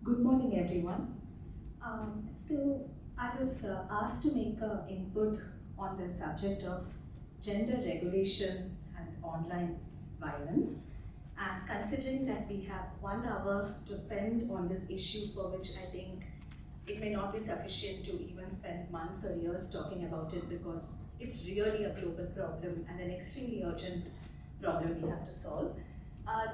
Good morning, everyone. So I was asked to make an input on the subject of gender regulation and online violence. And considering that we have 1 hour to spend on this issue, for which I think it may not be sufficient to even spend months or years talking about it, because it's really a global problem and an extremely urgent problem we have to solve.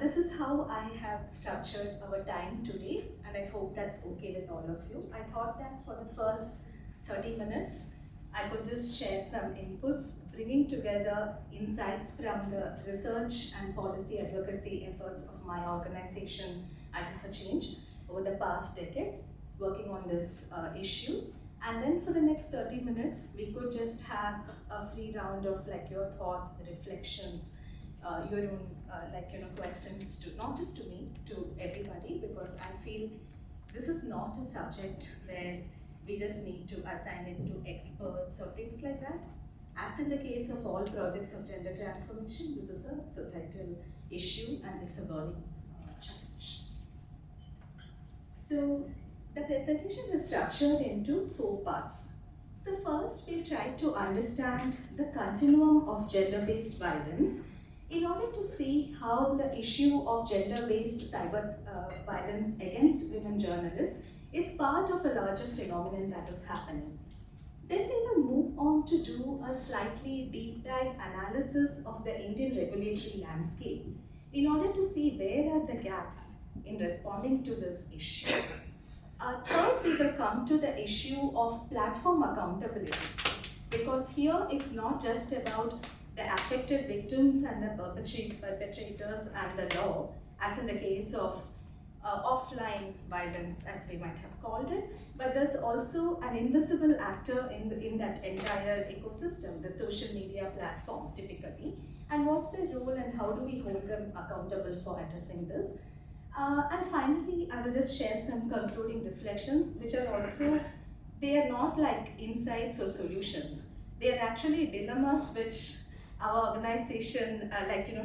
This is how I have structured our time today, and I hope that's okay with all of you. I thought that for the first 30 minutes, I could just share some inputs, bringing together insights from the research and policy advocacy efforts of my organization, Act for Change, over the past decade, working on this issue. And then for the next 30 minutes, we could just have a free round of your thoughts, reflections, your own questions to not just to me, to everybody, because I feel this is not a subject where we just need to assign it to experts or things like that. As in the case of all projects of gender transformation, this is a societal issue and it's a burning challenge. So the presentation is structured into 4 parts. So first, we'll try to understand the continuum of gender-based violence in order to see how the issue of gender-based cyber violence against women journalists is part of a larger phenomenon that is happening. Then we will move on to do a slightly deep dive analysis of the Indian regulatory landscape in order to see where are the gaps in responding to this issue. Third, we will come to the issue of platform accountability, because here it's not just about the affected victims and the perpetrators and the law, as in the case of offline violence, as we might have called it, but there's also an invisible actor in that entire ecosystem, the social media platform typically, and what's their role and how do we hold them accountable for addressing this. And finally, I will just share some concluding reflections, which are also, they are not like insights or solutions. They are actually dilemmas which our organization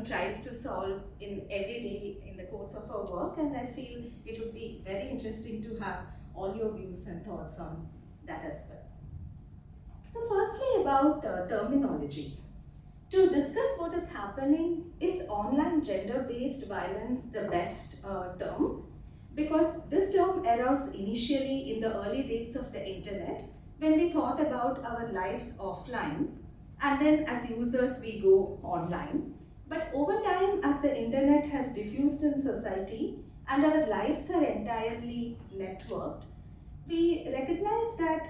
tries to solve in every day in the course of our work, and I feel it would be very interesting to have all your views and thoughts on that as well. So firstly, about terminology. To discuss what is happening, is online gender-based violence the best term? Because this term arose initially in the early days of the internet, when we thought about our lives offline, and then as users we go online. But over time, as the internet has diffused in society and our lives are entirely networked, we recognize that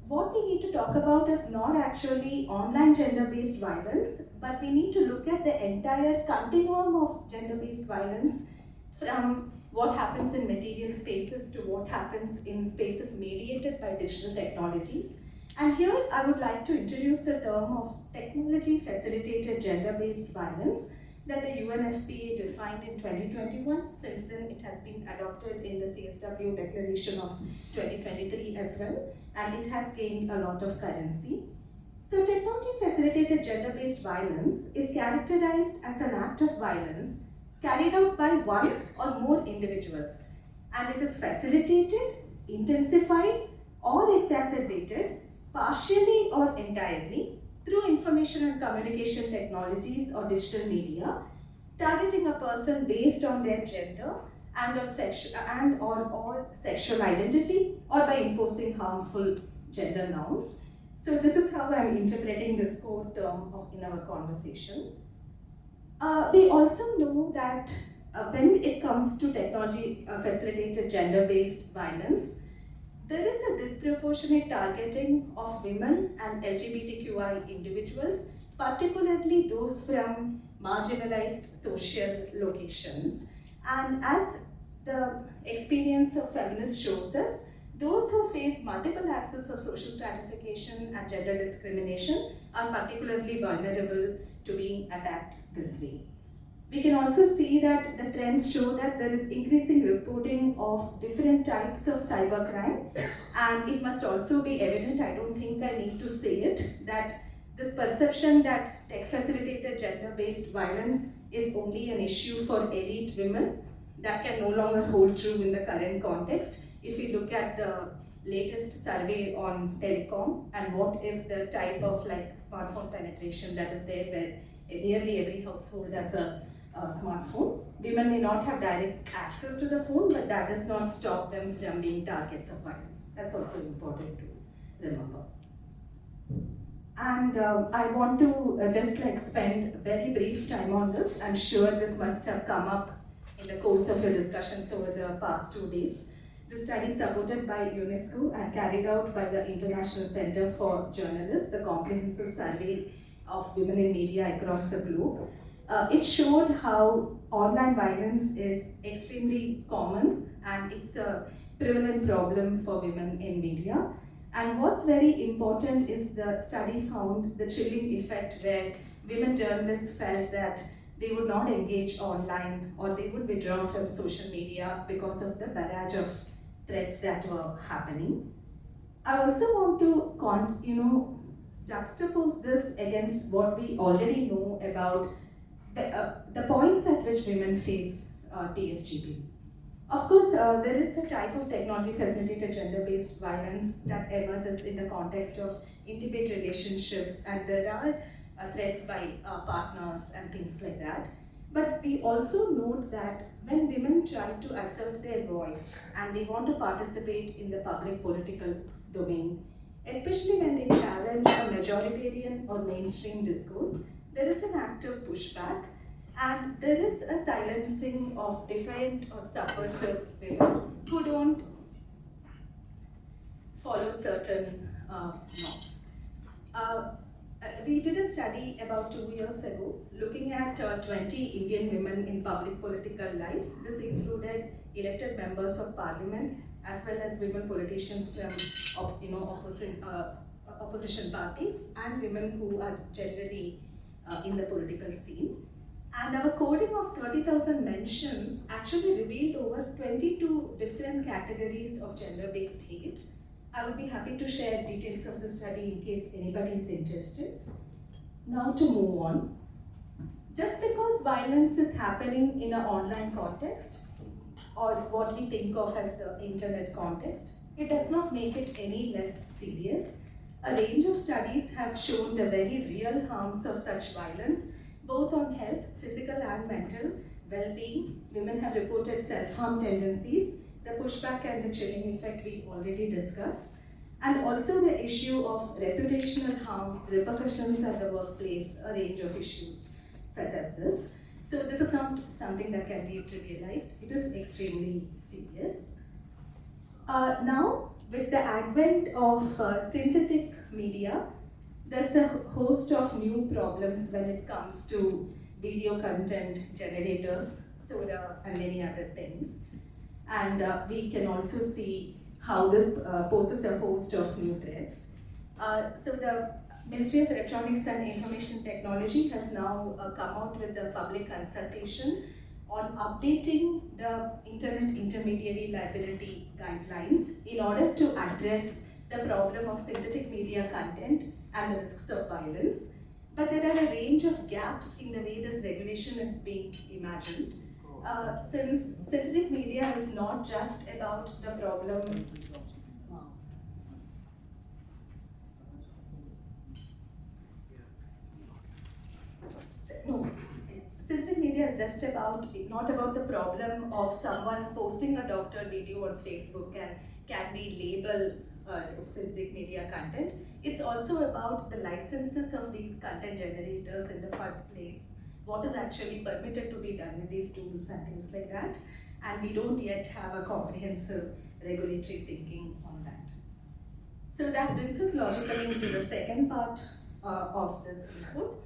what we need to talk about is not actually online gender-based violence, but we need to look at the entire continuum of gender-based violence, from what happens in material spaces to what happens in spaces mediated by digital technologies. And here I would like to introduce the term of technology-facilitated gender-based violence that the UNFPA defined in 2021. Since then, it has been adopted in the CSW Declaration of 2023 as well, and it has gained a lot of currency. So technology-facilitated gender-based violence is characterized as an act of violence carried out by one or more individuals, and it is facilitated, intensified, or exacerbated partially or entirely through information and communication technologies or digital media, targeting a person based on their gender and or sexual identity, or by imposing harmful gender norms. So this is how I'm interpreting this core term in our conversation. We also know that when it comes to technology-facilitated gender-based violence, there is a disproportionate targeting of women and LGBTQI individuals, particularly those from marginalized social locations. And as the experience of feminists shows us, those who face multiple axes of social stratification and gender discrimination are particularly vulnerable to being attacked this way. We can also see that the trends show that there is increasing reporting of different types of cybercrime, and it must also be evident, I don't think I need to say it, that this perception that tech-facilitated gender-based violence is only an issue for elite women that can no longer hold true in the current context. If we look at the latest survey on telecom and what is the type of like smartphone penetration that is there, where nearly every household has a smartphone. Women may not have direct access to the phone, but that does not stop them from being targets of violence. That's also important to remember. And I want to just like spend a very brief time on this. I'm sure this must have come up in the course of your discussions over the past 2 days. The study supported by UNESCO and carried out by the International Center for Journalists, the comprehensive survey of women in media across the globe. It showed how online violence is extremely common and it's a prevalent problem for women in media. And what's very important is the study found the chilling effect where women journalists felt that they would not engage online or they would withdraw from social media because of the barrage of threats that were happening. I also want to juxtapose this against what we already know about the points at which women face TFGP. Of course, there is a type of technology-facilitated gender-based violence that emerges in the context of intimate relationships, and there are threats by partners and things like that. But we also note that when women try to assert their voice and they want to participate in the public political domain, especially when they challenge a majoritarian or mainstream discourse, there is an active pushback and there is a silencing of defiant or subversive women who don't follow certain norms. We did a study about 2 years ago looking at 20 Indian women in public political life. This included elected members of parliament as well as women politicians from opposition parties and women who are generally in the political scene. And our coding of 30,000 mentions actually revealed over 22 different categories of gender-based hate. I would be happy to share details of the study in case anybody is interested. Now to move on. Just because violence is happening in an online context, or what we think of as the internet context, it does not make it any less serious. A range of studies have shown the very real harms of such violence, both on health, physical and mental well-being. Women have reported self-harm tendencies, the pushback and the chilling effect we already discussed, and also the issue of reputational harm, repercussions at the workplace, a range of issues such as this. So this is not something that can be trivialized. It is extremely serious. Now, with the advent of synthetic media, there's a host of new problems when it comes to video content generators, soda, and many other things. And we can also see how this poses a host of new threats. So the Ministry of Electronics and Information Technology has now come out with a public consultation on updating the Internet Intermediary Liability Guidelines in order to address the problem of synthetic media content and the risks of violence. But there are a range of gaps in the way this regulation is being imagined. Since synthetic media is not just about the problem synthetic media is just not about the problem of someone posting a doctored video on Facebook and can be labeled synthetic media content. It's also about the licenses of these content generators in the first place, what is actually permitted to be done with these tools and things like that. And we don't yet have a comprehensive regulatory thinking on that. So that brings us logically into the second part of this input,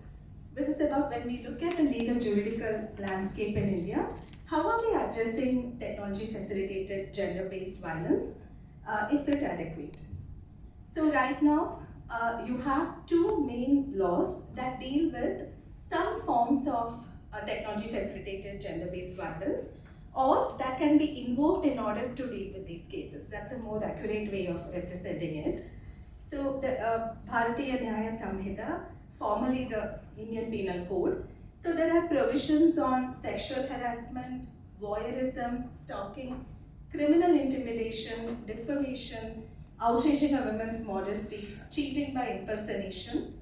which is about when we look at the legal juridical landscape in India, how are we addressing technology-facilitated gender-based violence? Is it adequate? So right now, you have two main laws that deal with some forms of technology-facilitated gender-based violence, or that can be invoked in order to deal with these cases. That's a more accurate way of representing it. So the Bharatiya Nyaya Samhita, formerly the Indian Penal Code. So there are provisions on sexual harassment, voyeurism, stalking, criminal intimidation, defamation, outraging a woman's modesty, cheating by impersonation.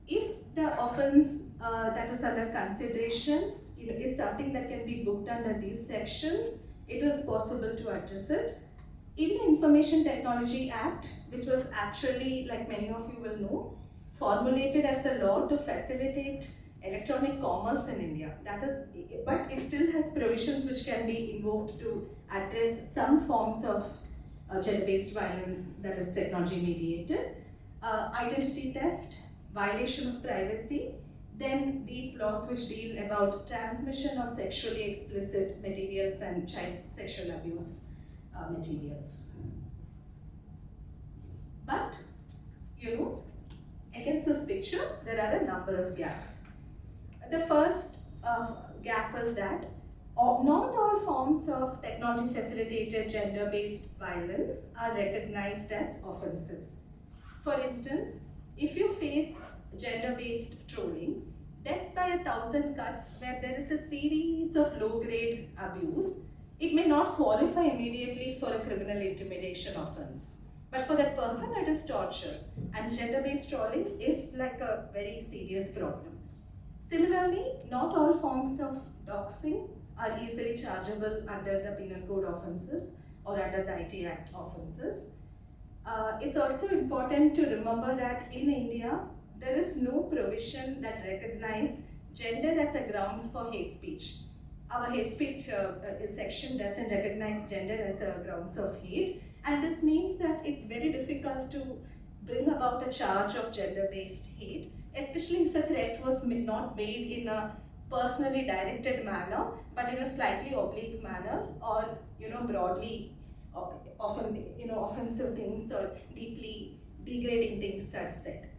If the offence that is under consideration is something that can be booked under these sections, it is possible to address it. In the Information Technology Act, which was actually, like many of you will know, formulated as a law to facilitate electronic commerce in India. That is, but it still has provisions which can be invoked to address some forms of gender-based violence that is technology mediated, identity theft, violation of privacy, then these laws which deal about transmission of sexually explicit materials and child sexual abuse materials. But, against this picture, there are a number of gaps. The first gap is that not all forms of technology-facilitated gender-based violence are recognized as offences. For instance, if you face gender-based trolling, death by 1,000 cuts where there is a series of low-grade abuse, it may not qualify immediately for a criminal intimidation offence. But for that person, it is torture, and gender-based trolling is like a very serious problem. Similarly, not all forms of doxing are easily chargeable under the Penal Code offences or under the IT Act offences. It's also important to remember that in India, there is no provision that recognizes gender as a grounds for hate speech. Our hate speech section doesn't recognize gender as a grounds of hate, and this means that it's very difficult to bring about a charge of gender-based hate, especially if the threat was not made in a personally directed manner, but in a slightly oblique manner, or broadly, often offensive things or deeply degrading things are said.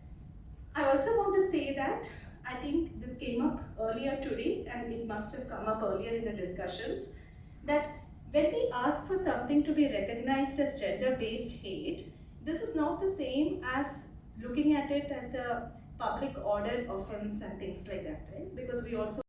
I also want to say that I think this came up earlier today, and it must have come up earlier in the discussions, that when we ask for something to be recognized as gender-based hate, this is not the same as looking at it as a public order offense and things like that, right? Because we also